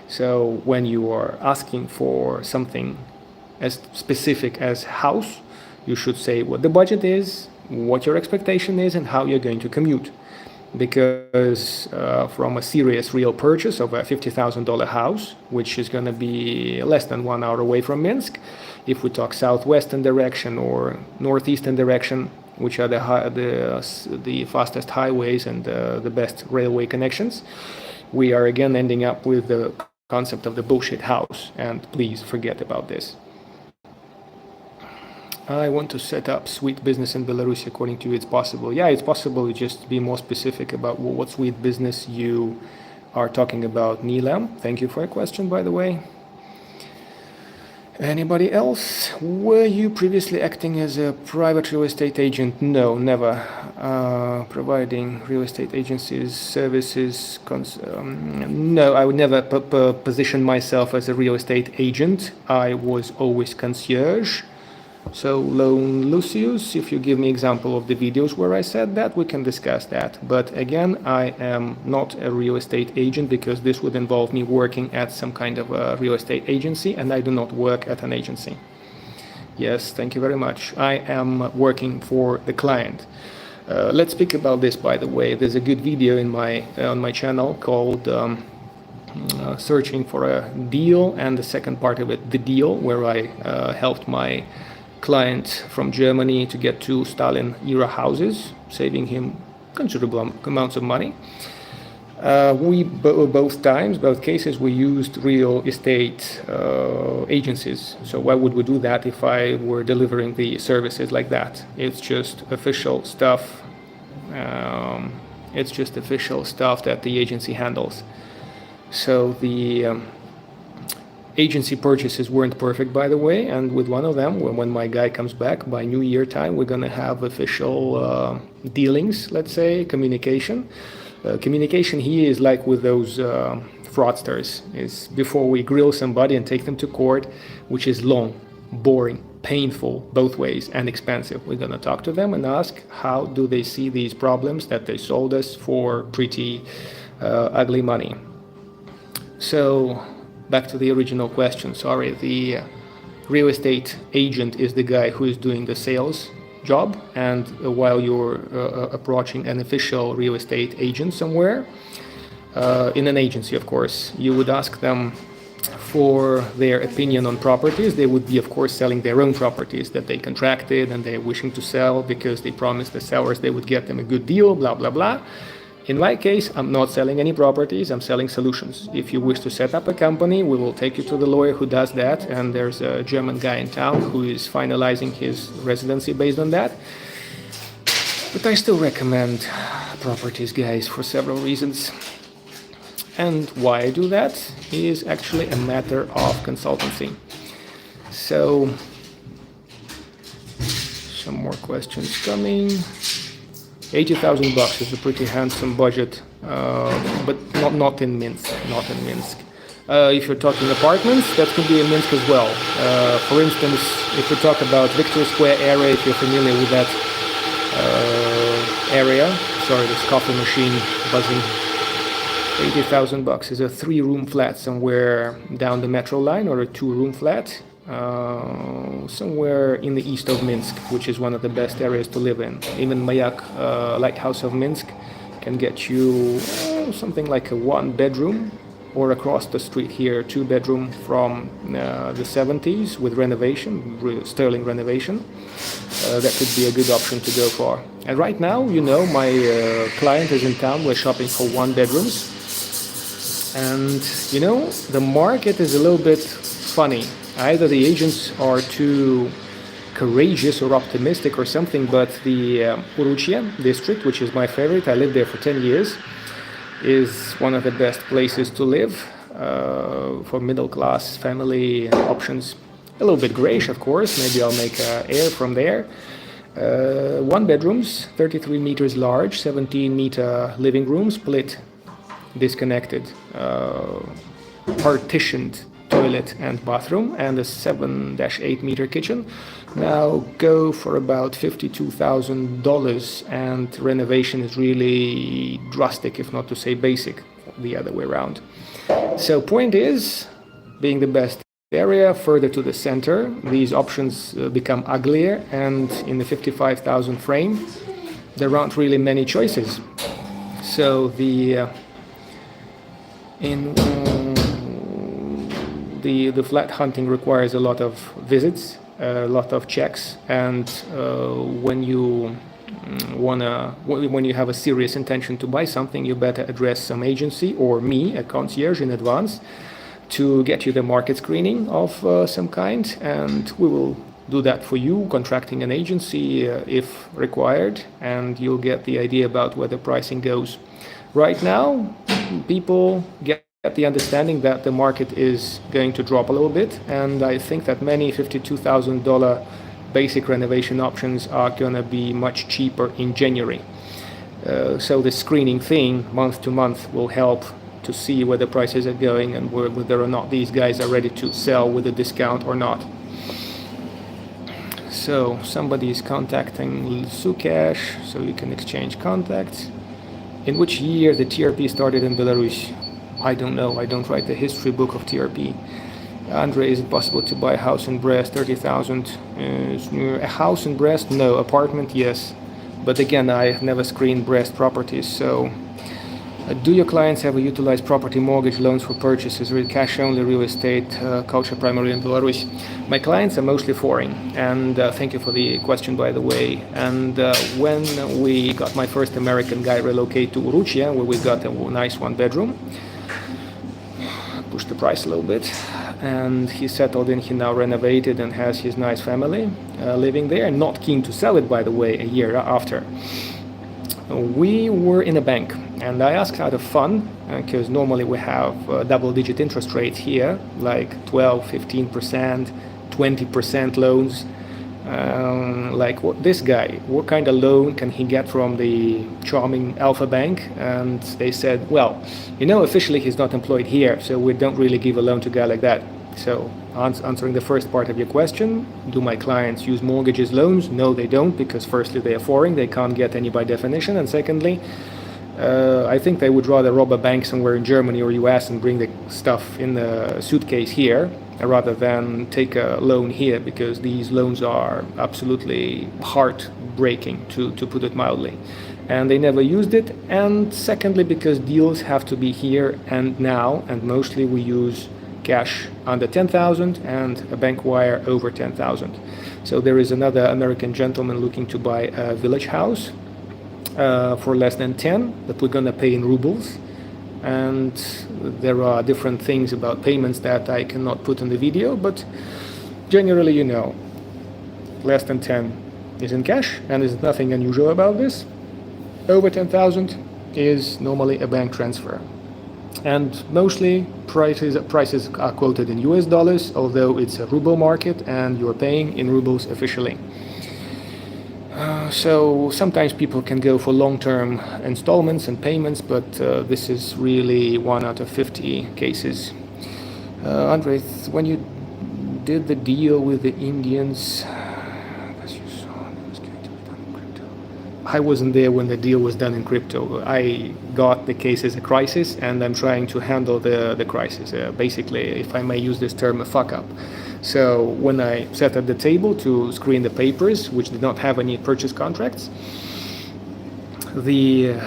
So when you are asking for something as specific as house, you should say what the budget is, what your expectation is, and how you're going to commute. Because from a serious real purchase of a $50,000 house, which is going to be less than 1 hour away from Minsk, if we talk southwestern direction or northeastern direction, which are the fastest highways and the best railway connections, we are again ending up with the concept of the bullshit house, and please forget about this. I want to set up sweet business in Belarus. According to you, it's possible. Yeah, it's possible. Just be more specific about what sweet business you are talking about. Nilam, thank you for your question, by the way. Anybody else? Were you previously acting as a private real estate agent? No, never. Providing real estate agencies services. No, I would never position myself as a real estate agent. I was always concierge. So Lone Lucius, if you give me example of the videos where I said that, we can discuss that. But again, I am not a real estate agent because this would involve me working at some kind of a real estate agency, and I do not work at an agency. Yes, thank you very much. I am working for the client. Let's speak about this, by the way. There's a good video in on my channel called Searching for a Deal, and the second part of it, The Deal, where I helped my client from Germany to get 2 Stalin-era houses, saving him considerable amounts of money. Both cases, we used real estate agencies. So why would we do that if I were delivering the services like that? It's just official stuff. It's just official stuff that the agency handles. So the agency purchases weren't perfect, by the way, and with one of them, when my guy comes back by New Year time, we're gonna have official dealings, let's say, communication. Communication here is like with those fraudsters. Is before we grill somebody and take them to court, which is long, boring, painful both ways, and expensive. We're gonna talk to them and ask how do they see these problems that they sold us for pretty ugly money. So back to the original question, sorry, the real estate agent is the guy who is doing the sales job, and while you're approaching an official real estate agent somewhere, in an agency of course, you would ask them for their opinion on properties. They would be of course selling their own properties that they contracted and they're wishing to sell because they promised the sellers they would get them a good deal, blah blah blah. In my case, I'm not selling any properties, I'm selling solutions. If you wish to set up a company, we will take you to the lawyer who does that, and there's a German guy in town who is finalizing his residency based on that. But I still recommend properties, guys, for several reasons. And why I do that is actually a matter of consultancy. So, some more questions coming. $80,000 is a pretty handsome budget, but not in Minsk. Not in Minsk. If you're talking apartments, that could be in Minsk as well. For instance, if we talk about Victory Square area, if you're familiar with that area, sorry, this coffee machine buzzing. $80,000 is a 3-room flat somewhere down the metro line, or a 2-room flat. Somewhere in the east of Minsk, which is one of the best areas to live in. Even Mayak lighthouse of Minsk can get you something like a 1-bedroom, or across the street here, 2-bedroom from the 70s with renovation, sterling renovation. That could be a good option to go for. And right now, you know, my client is in town. We're shopping for 1-bedrooms. And, you know, the market is a little bit funny. Either the agents are too courageous or optimistic or something, but the Uruchia district, which is my favorite, I lived there for 10 years, is one of the best places to live for middle-class family options. A little bit grayish, of course, maybe I'll make air from there. 1-bedrooms, 33 meters large, 17-meter living room, split, disconnected, partitioned toilet and bathroom, and a 7-8-meter kitchen. Now go for about $52,000, and renovation is really drastic, if not to say basic, the other way around. So point is, being the best area further to the center, these options become uglier, and in the 55,000 frame there aren't really many choices. So the flat hunting requires a lot of visits, a lot of checks, and when you have a serious intention to buy something, you better address some agency or me, a concierge, in advance to get you the market screening of some kind, and we will do that for you, contracting an agency if required, and you'll get the idea about where the pricing goes. Right now, people get the understanding that the market is going to drop a little bit, and I think that many $52,000 basic renovation options are going to be much cheaper in January. So the screening thing, month to month, will help to see where the prices are going and whether or not these guys are ready to sell with a discount or not. So somebody is contacting Sucash, so you can exchange contacts. In which year the TRP started in Belarus? I don't know. I don't write the history book of TRP. Andre, is it possible to buy a house in Brest? 30,000. A house in Brest? No. Apartment? Yes. But again, I have never screened Brest properties, so Do your clients ever utilize property mortgage loans for purchases, cash only real estate, culture primarily in Belarus? My clients are mostly foreign, and thank you for the question, by the way. And when we got my first American guy relocate to Uruchia, where we got a nice one bedroom, pushed the price a little bit, and he settled in. He now renovated and has his nice family living there, and not keen to sell it, by the way, a year after. We were in a bank, and I asked out of fun, because normally we have double-digit interest rates here, like 12, 15%, 20% loans. Like this guy, what kind of loan can he get from the charming Alpha Bank? And they said, well, officially he's not employed here, so we don't really give a loan to a guy like that. So answering the first part of your question, do my clients use mortgages, loans? No, they don't, because firstly, they are foreign, they can't get any by definition, and secondly, I think they would rather rob a bank somewhere in Germany or US and bring the stuff in the suitcase here, rather than take a loan here, because these loans are absolutely heartbreaking, to put it mildly. And they never used it, and secondly, because deals have to be here and now, and mostly we use cash under 10,000 and a bank wire over 10,000. So there is another American gentleman looking to buy a village house for less than 10, but we're gonna pay in rubles. And there are different things about payments that I cannot put in the video, but generally, less than 10 is in cash, and there's nothing unusual about this. Over 10,000 is normally a bank transfer. And mostly prices are quoted in US dollars, although it's a ruble market and you're paying in rubles officially. So sometimes people can go for long-term installments and payments, but this is really 1 out of 50 cases. Andrei, when you did the deal with the Indians, I wasn't there when the deal was done in crypto. I got the case as a crisis, and I'm trying to handle the crisis. Basically, if I may use this term, a fuck up. So when I sat at the table to screen the papers, which did not have any purchase contracts, the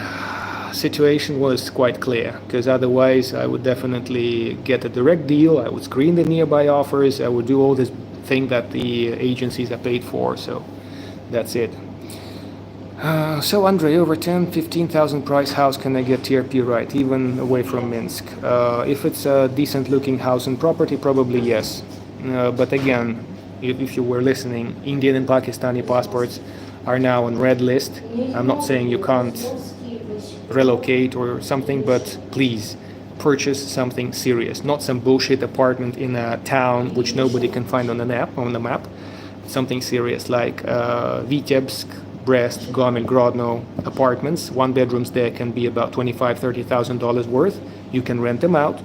situation was quite clear, because otherwise I would definitely get a direct deal, I would screen the nearby offers, I would do all this thing that the agencies are paid for, so that's it. So Andrei, over 10-15,000 price house, can I get TRP right, even away from Minsk? If it's a decent looking house and property, probably yes. But again, if you were listening, Indian and Pakistani passports are now on red list. I'm not saying you can't relocate or something, but please purchase something serious, not some bullshit apartment in a town which nobody can find on the map. Something serious like Vitebsk, Brest, Gomel, Grodno apartments. One bedrooms there can be about $25,000-$30,000 worth. You can rent them out,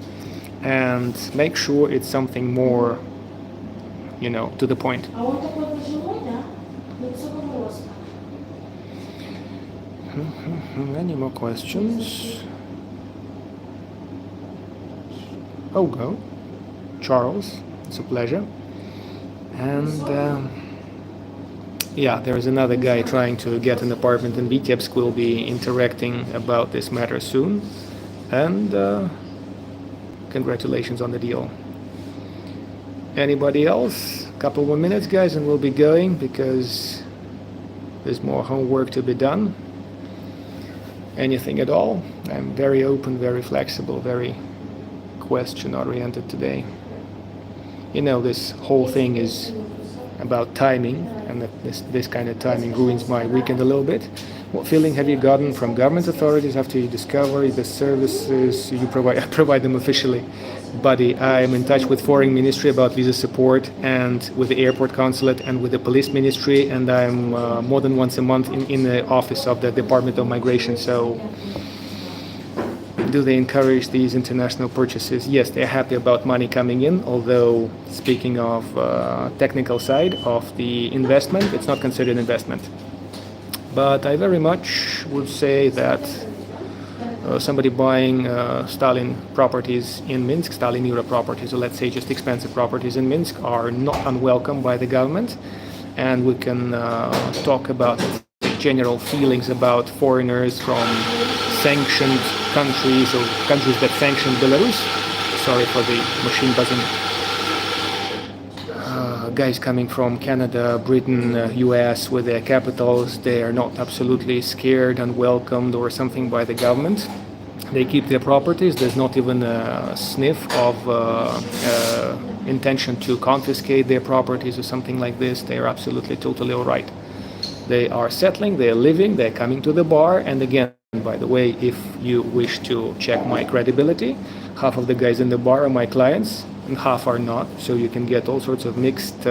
and make sure it's something more, to the point. Any more questions? Oh, go. Charles, it's a pleasure. And yeah, there's another guy trying to get an apartment in Vitebsk. We'll be interacting about this matter soon. And congratulations on the deal. Anybody else? A couple more minutes, guys, and we'll be going, because there's more homework to be done. Anything at all? I'm very open, very flexible, very question-oriented today. This whole thing is about timing, and that this kind of timing ruins my weekend a little bit. What feeling have you gotten from government authorities after you discover the services you provide? I provide them officially, buddy. I'm in touch with Foreign Ministry about visa support, and with the airport consulate, and with the police ministry, and I'm more than once a month in the office of the Department of Migration. So do they encourage these international purchases? Yes, they're happy about money coming in, although speaking of technical side of the investment, it's not considered investment. But I very much would say that somebody buying Stalin properties in Minsk, Stalin era properties, or let's say just expensive properties in Minsk, are not unwelcome by the government. And we can talk about general feelings about foreigners from sanctioned countries or countries that sanction Belarus. Sorry for the machine buzzing. Guys coming from Canada, Britain, US with their capitals, they are not absolutely scared and welcomed or something by the government. They keep their properties. There's not even a sniff of intention to confiscate their properties or something like this. They are absolutely totally all right. They are settling, they are living, they're coming to the bar. And again, by the way, if you wish to check my credibility, half of the guys in the bar are my clients and half are not. So you can get all sorts of mixed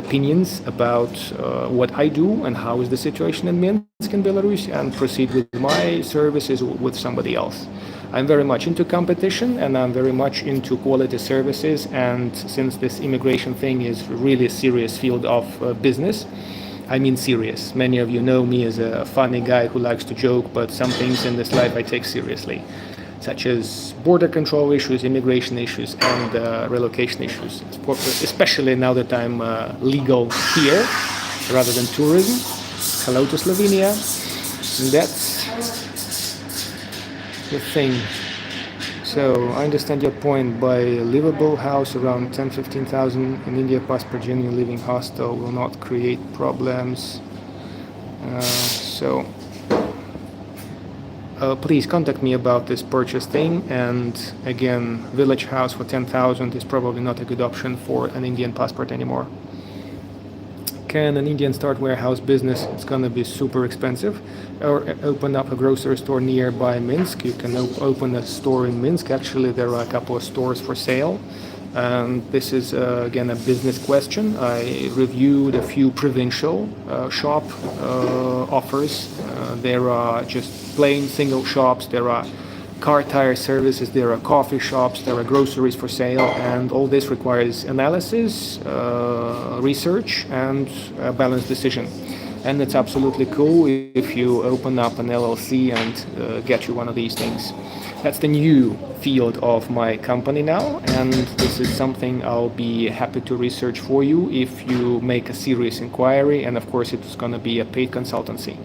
opinions about what I do and how is the situation in Minsk in Belarus, and proceed with my services with somebody else. I'm very much into competition and I'm very much into quality services, and since this immigration thing is really a serious field of business, I mean serious. Many of you know me as a funny guy who likes to joke, but some things in this life I take seriously, such as border control issues, immigration issues, and relocation issues, especially now that I'm legal here rather than tourism. Hello to Slovenia. That's the thing. So I understand your point. Buy a livable house around 10-15,000 in India. Pass per genuine living hostel will not create problems. Please contact me about this purchase thing. And again, village house for 10,000 is probably not a good option for an Indian passport anymore. Can an Indian start warehouse business? It's gonna be super expensive. Or open up a grocery store nearby Minsk. You can open a store in Minsk. Actually, there are a couple of stores for sale. This is again a business question. I reviewed a few provincial shop offers. There are just plain single shops. There are car tire services. There are coffee shops. There are groceries for sale, and all this requires analysis, research, and a balanced decision. And it's absolutely cool if you open up an LLC and get you one of these things. That's the new field of my company now, and this is something I'll be happy to research for you if you make a serious inquiry, and of course it's gonna be a paid consultancy.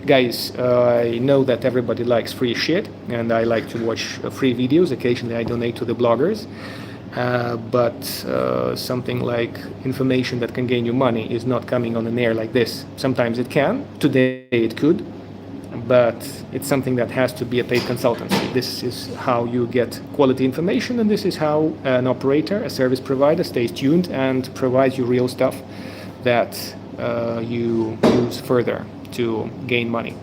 Guys, I know that everybody likes free shit, and I like to watch free videos. Occasionally I donate to the bloggers. But something like information that can gain you money is not coming on an air like this. Sometimes it can. Today it could. But it's something that has to be a paid consultancy. This is how you get quality information, and this is how an operator, a service provider, stays tuned and provides you real stuff that you use further to gain money.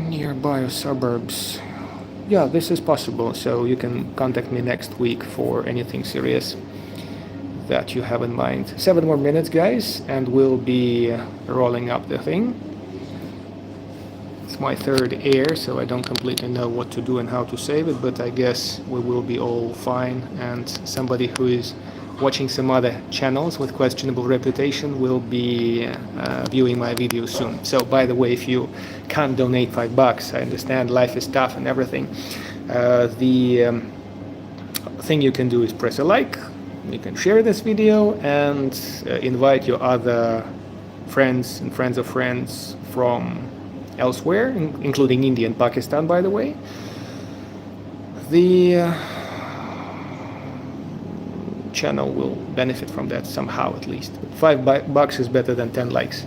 Nearby suburbs. Yeah, this is possible, so you can contact me next week for anything serious that you have in mind. 7 more minutes, guys, and we'll be rolling up the thing. It's my third air, so I don't completely know what to do and how to save it, but I guess we will be all fine, and somebody who is watching some other channels with questionable reputation will be viewing my videos soon. So, by the way, if you can't donate $5, I understand life is tough and everything. The thing you can do is press a like. You can share this video and invite your other friends and friends of friends from elsewhere, including India and Pakistan, by the way. The channel will benefit from that somehow, at least. $5 is better than 10 likes.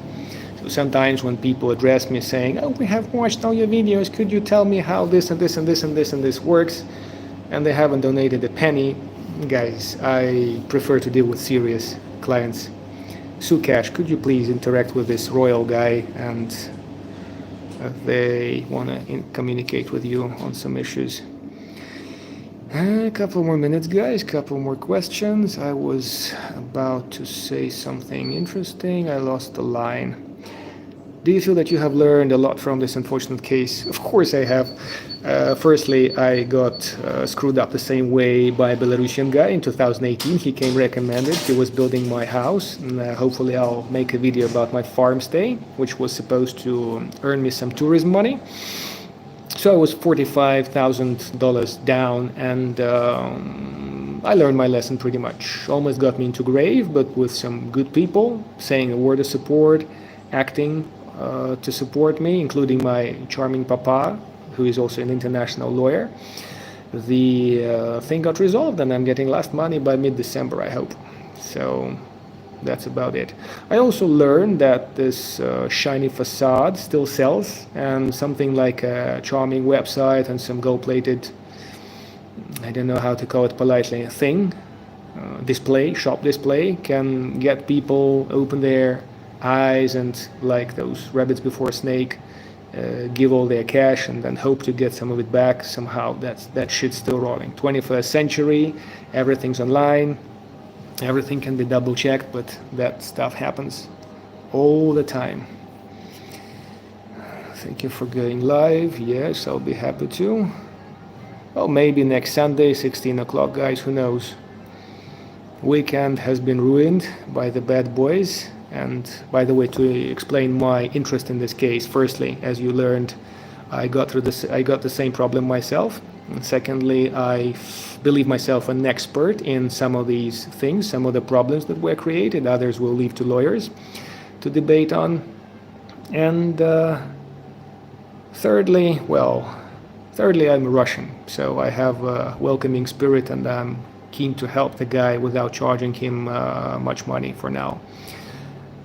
So sometimes when people address me saying, "Oh, we have watched all your videos, could you tell me how this and this and this and this and this works?" and they haven't donated a penny, guys, I prefer to deal with serious clients. Sukash, could you please interact with this royal guy, and they want to communicate with you on some issues. A couple more minutes, guys, couple more questions. I was about to say something interesting. I lost the line. Do you feel that you have learned a lot from this unfortunate case? Of course I have. Firstly, I got screwed up the same way by a Belarusian guy in 2018. He came recommended. He was building my house. And, hopefully I'll make a video about my farm stay, which was supposed to earn me some tourism money. So I was $45,000 down, and I learned my lesson pretty much. Almost got me into grave, but with some good people saying a word of support, acting to support me, including my charming papa, who is also an international lawyer. The thing got resolved, and I'm getting last money by mid-December, I hope. So that's about it. I also learned that this shiny facade still sells, and something like a charming website and some gold-plated, I don't know how to call it politely, thing, display, shop display, can get people open their eyes and, like those rabbits before a snake, give all their cash and then hope to get some of it back somehow. That shit's still rolling. 21st century, everything's online, everything can be double checked, but that stuff happens all the time. Thank you for going live. Yes, I'll be happy to. Well, maybe next Sunday, 16 o'clock, guys, who knows. Weekend has been ruined by the bad boys. And by the way, to explain my interest in this case, firstly, as you learned, I got the same problem myself. And secondly, I believe myself an expert in some of these things, some of the problems that were created. Others will leave to lawyers to debate on. And thirdly, I'm Russian, so I have a welcoming spirit, and I'm keen to help the guy without charging him much money for now.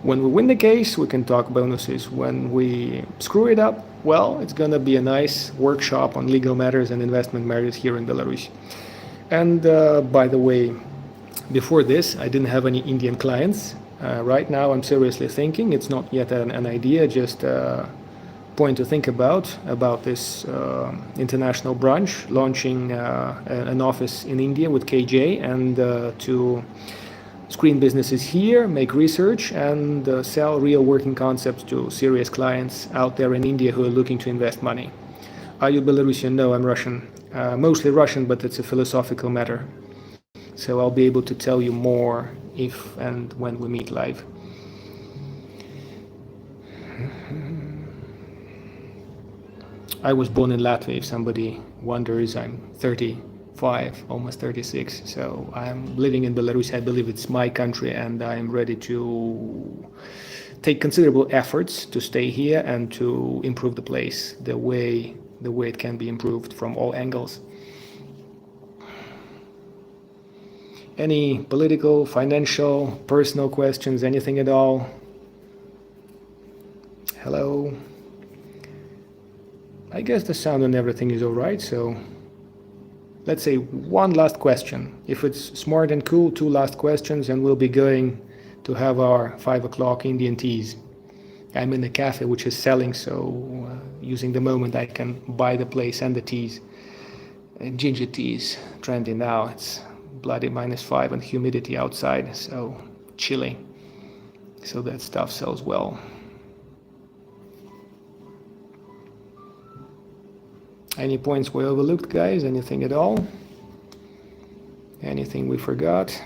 When we win the case, we can talk bonuses. When we screw it up, well, it's gonna be a nice workshop on legal matters and investment matters here in Belarus. And by the way, before this, I didn't have any Indian clients. Right now, I'm seriously thinking, it's not yet an idea, just a point to think about this international branch, launching an office in India with KJ, and to screen businesses here, make research, and sell real working concepts to serious clients out there in India who are looking to invest money. Are you Belarusian? No, I'm Russian. Mostly Russian, but it's a philosophical matter. So I'll be able to tell you more if and when we meet live. I was born in Latvia, if somebody wonders. I'm 35, almost 36, so I'm living in Belarus. I believe it's my country, and I'm ready to take considerable efforts to stay here and to improve the place the way it can be improved from all angles. Any political, financial, personal questions, anything at all? Hello? I guess the sound and everything is all right, so let's say one last question. If it's smart and cool, two last questions, and we'll be going to have our 5 o'clock Indian teas. I'm in a cafe which is selling, so using the moment I can buy the place and the teas. Ginger tea is trendy now. It's bloody -5 and humidity outside, so chilly. So that stuff sells well. Any points we overlooked, guys? Anything at all? Anything we forgot?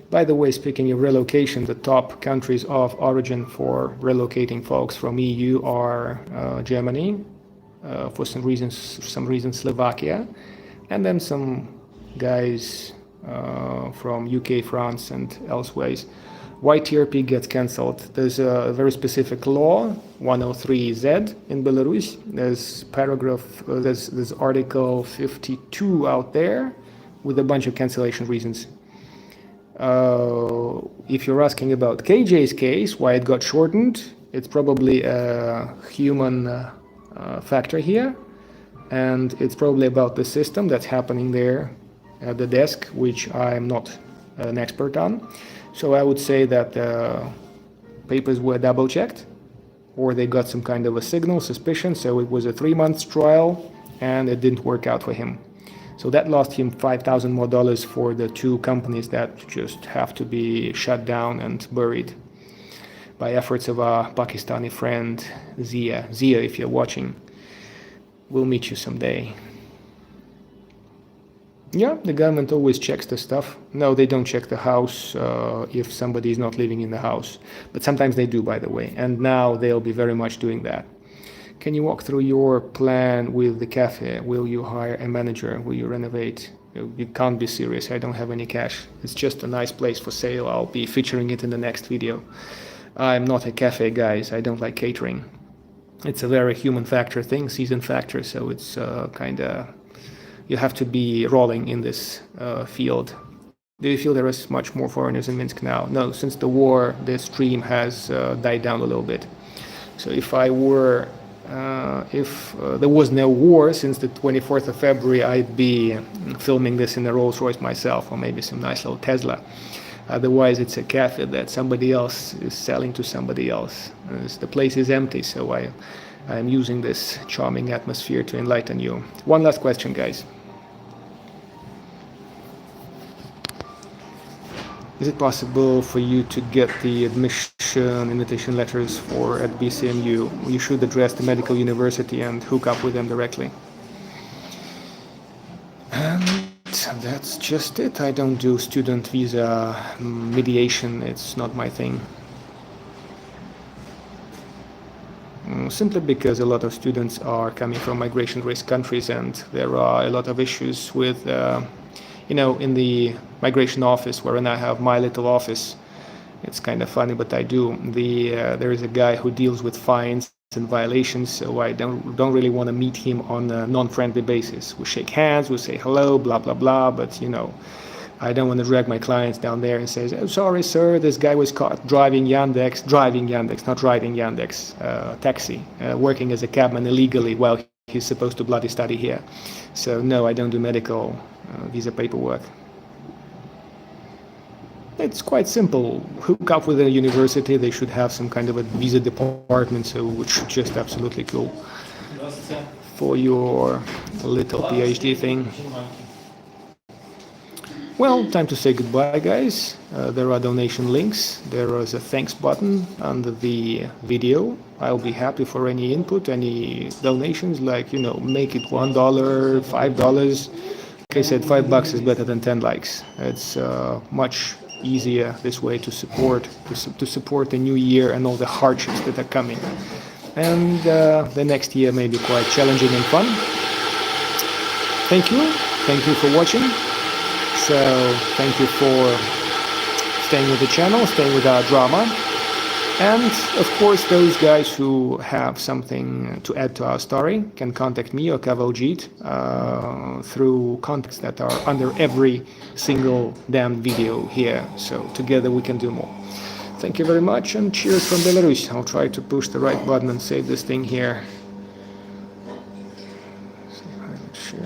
By the way, speaking of relocation, the top countries of origin for relocating folks from EU are Germany, for some reason Slovakia, and then some guys from UK, France, and elsewhere. Why TRP gets cancelled? There's a very specific law, 103Z in Belarus. There's there's Article 52 out there with a bunch of cancellation reasons. If you're asking about KJ's case, why it got shortened, it's probably a human factor here, and it's probably about the system that's happening there at the desk, which I'm not an expert on. So I would say that papers were double-checked, or they got some kind of a signal, suspicion, so it was a 3-month trial, and it didn't work out for him. So that lost him $5,000 more for the 2 companies that just have to be shut down and buried by efforts of our Pakistani friend, Zia. Zia, if you're watching, we'll meet you someday. Yeah, the government always checks the stuff. No, they don't check the house if somebody is not living in the house. But sometimes they do, by the way. And now they'll be very much doing that. Can you walk through your plan with the cafe? Will you hire a manager? Will you renovate? You can't be serious. I don't have any cash. It's just a nice place for sale. I'll be featuring it in the next video. I'm not a cafe, guys. I don't like catering. It's a very human factor thing, season factor, so it's kind of, you have to be rolling in this field. Do you feel there is much more foreigners in Minsk now? No, since the war, the stream has died down a little bit. So if I were, if there was no war since the 24th of February, I'd be filming this in a Rolls Royce myself, or maybe some nice little Tesla. Otherwise, it's a cafe that somebody else is selling to somebody else. The place is empty, so I'm using this charming atmosphere to enlighten you. One last question, guys. Is it possible for you to get the admission invitation letters for at BCMU? You should address the medical university and hook up with them directly. And that's just it. I don't do student visa mediation. It's not my thing. Simply because a lot of students are coming from migration risk countries, and there are a lot of issues with in the migration office, wherein I have my little office. It's kind of funny, but I do. There is a guy who deals with fines and violations, so I don't really want to meet him on a non-friendly basis. We shake hands, we say hello, blah blah blah, but I don't want to drag my clients down there and say, "Oh, sorry, sir, this guy was caught driving Yandex, not riding Yandex, taxi, working as a cabman illegally while he's supposed to bloody study here." So no, I don't do medical visa paperwork. It's quite simple. Hook up with a university. They should have some kind of a visa department, so which is just absolutely cool for your little PhD thing. Well, time to say goodbye, guys. There are donation links. There is a thanks button under the video. I'll be happy for any input, any donations, like, make it $1, $5. Like I said, $5 is better than 10 likes. It's much easier this way to support the new year and all the hardships that are coming. And the next year may be quite challenging and fun. Thank you for watching. So thank you for staying with the channel, staying with our drama. And of course, those guys who have something to add to our story can contact me or Kavaljit through contacts that are under every single damn video here. So together we can do more. Thank you very much, and cheers from Belarus. I'll try to push the right button and save this thing here. Share.